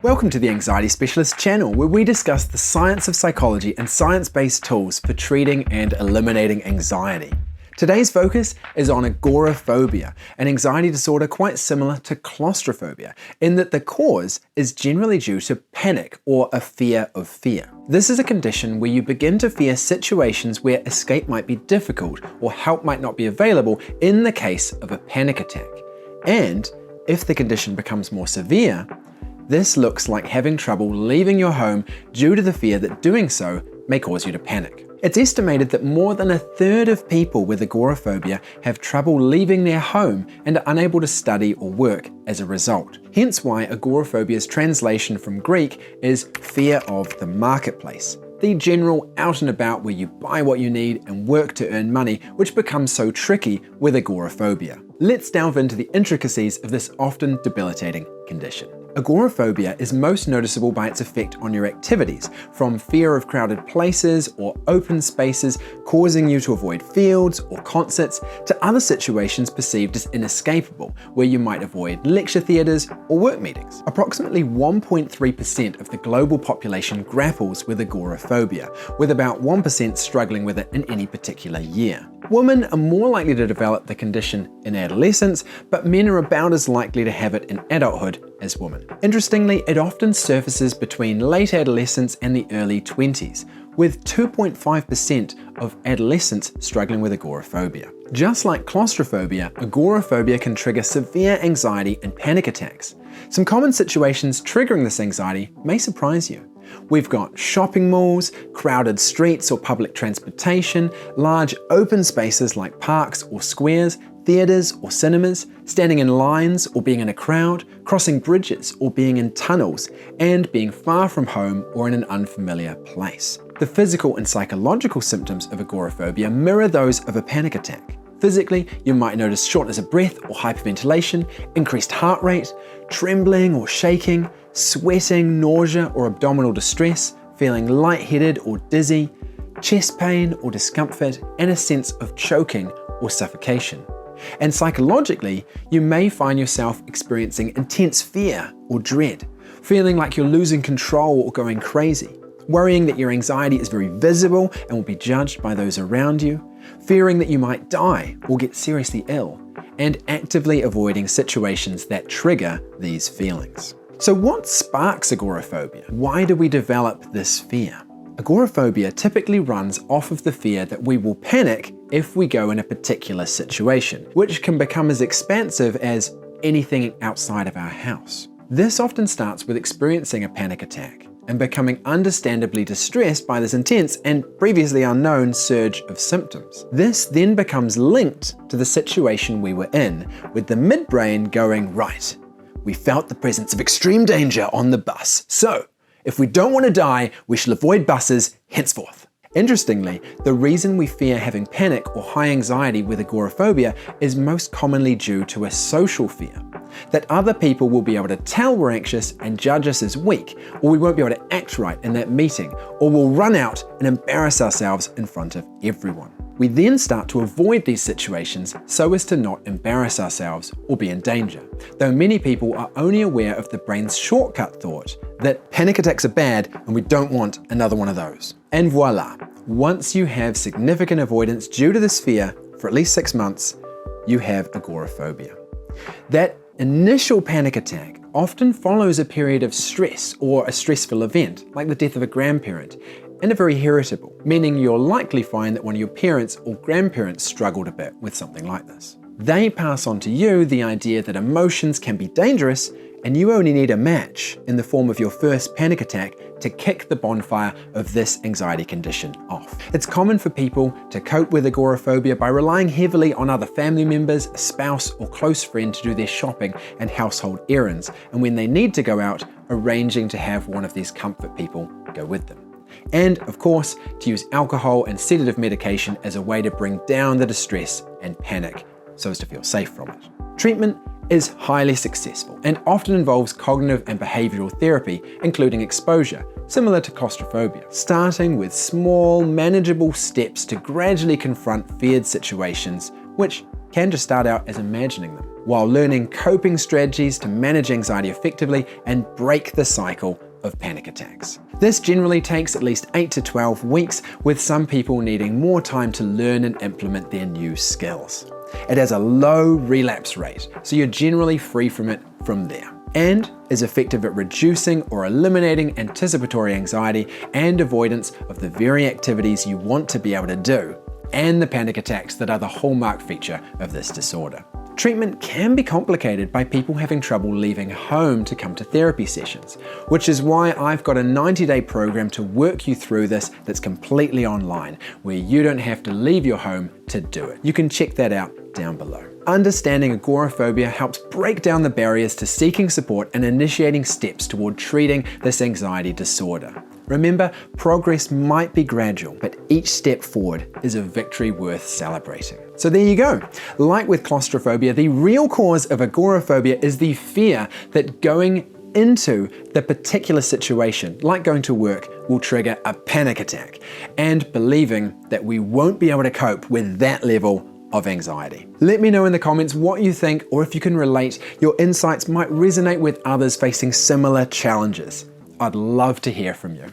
Welcome to the Anxiety Specialist channel, where we discuss the science of psychology and science-based tools for treating and eliminating anxiety. Today's focus is on agoraphobia, an anxiety disorder quite similar to claustrophobia, in that the cause is generally due to panic or a fear of fear. This is a condition where you begin to fear situations where escape might be difficult or help might not be available in the case of a panic attack. And if the condition becomes more severe, this looks like having trouble leaving your home due to the fear that doing so may cause you to panic. It's estimated that more than 1/3 of people with agoraphobia have trouble leaving their home and are unable to study or work as a result. Hence why agoraphobia's translation from Greek is fear of the marketplace, the general out and about where you buy what you need and work to earn money, which becomes so tricky with agoraphobia. Let's delve into the intricacies of this often debilitating condition. Agoraphobia is most noticeable by its effect on your activities, from fear of crowded places or open spaces causing you to avoid fields or concerts, to other situations perceived as inescapable, where you might avoid lecture theatres or work meetings. Approximately 1.3% of the global population grapples with agoraphobia, with about 1% struggling with it in any particular year. Women are more likely to develop the condition in adolescence, but men are about as likely to have it in adulthood as women. Interestingly, it often surfaces between late adolescence and the early 20s, with 2.5% of adolescents struggling with agoraphobia. Just like claustrophobia, agoraphobia can trigger severe anxiety and panic attacks. Some common situations triggering this anxiety may surprise you. We've got shopping malls, crowded streets or public transportation, large open spaces like parks or squares, theatres or cinemas, standing in lines or being in a crowd, crossing bridges or being in tunnels, and being far from home or in an unfamiliar place. The physical and psychological symptoms of agoraphobia mirror those of a panic attack. Physically, you might notice shortness of breath or hyperventilation, increased heart rate, trembling or shaking, sweating, nausea or abdominal distress, feeling lightheaded or dizzy, chest pain or discomfort, and a sense of choking or suffocation. And psychologically, you may find yourself experiencing intense fear or dread, feeling like you're losing control or going crazy, worrying that your anxiety is very visible and will be judged by those around you, fearing that you might die or get seriously ill, and actively avoiding situations that trigger these feelings. So what sparks agoraphobia? Why do we develop this fear? Agoraphobia typically runs off of the fear that we will panic if we go in a particular situation, which can become as expansive as anything outside of our house. This often starts with experiencing a panic attack and becoming understandably distressed by this intense and previously unknown surge of symptoms. This then becomes linked to the situation we were in, with the midbrain going, right, we felt the presence of extreme danger on the bus, so if we don't want to die, we shall avoid buses henceforth. Interestingly, the reason we fear having panic or high anxiety with agoraphobia is most commonly due to a social fear, that other people will be able to tell we're anxious and judge us as weak, or we won't be able to act right in that meeting, or we'll run out and embarrass ourselves in front of everyone. We then start to avoid these situations so as to not embarrass ourselves or be in danger, though many people are only aware of the brain's shortcut thought that panic attacks are bad and we don't want another one of those. And voila, once you have significant avoidance due to this fear for at least 6 months, you have agoraphobia. That initial panic attack often follows a period of stress or a stressful event, like the death of a grandparent, and are very heritable, meaning you'll likely find that one of your parents or grandparents struggled a bit with something like this. They pass on to you the idea that emotions can be dangerous, and you only need a match in the form of your first panic attack to kick the bonfire of this anxiety condition off. It's common for people to cope with agoraphobia by relying heavily on other family members, a spouse or close friend to do their shopping and household errands, and when they need to go out, arranging to have one of these comfort people go with them. And of course, to use alcohol and sedative medication as a way to bring down the distress and panic so as to feel safe from it. Treatment is highly successful and often involves cognitive and behavioral therapy, including exposure, similar to claustrophobia, starting with small, manageable steps to gradually confront feared situations, which can just start out as imagining them. while learning coping strategies to manage anxiety effectively and break the cycle of panic attacks. This generally takes at least 8 to 12 weeks, with some people needing more time to learn and implement their new skills. It has a low relapse rate, so you're generally free from it from there, and is effective at reducing or eliminating anticipatory anxiety and avoidance of the very activities you want to be able to do, and the panic attacks that are the hallmark feature of this disorder. Treatment can be complicated by people having trouble leaving home to come to therapy sessions, which is why I've got a 90-day program to work you through this that's completely online, where you don't have to leave your home to do it. You can check that out down below. Understanding agoraphobia helps break down the barriers to seeking support and initiating steps toward treating this anxiety disorder. Remember, progress might be gradual, but each step forward is a victory worth celebrating. So there you go. Like with claustrophobia, the real cause of agoraphobia is the fear that going into the particular situation, like going to work, will trigger a panic attack, and believing that we won't be able to cope with that level of anxiety. Let me know in the comments what you think, or if you can relate, your insights might resonate with others facing similar challenges. I'd love to hear from you.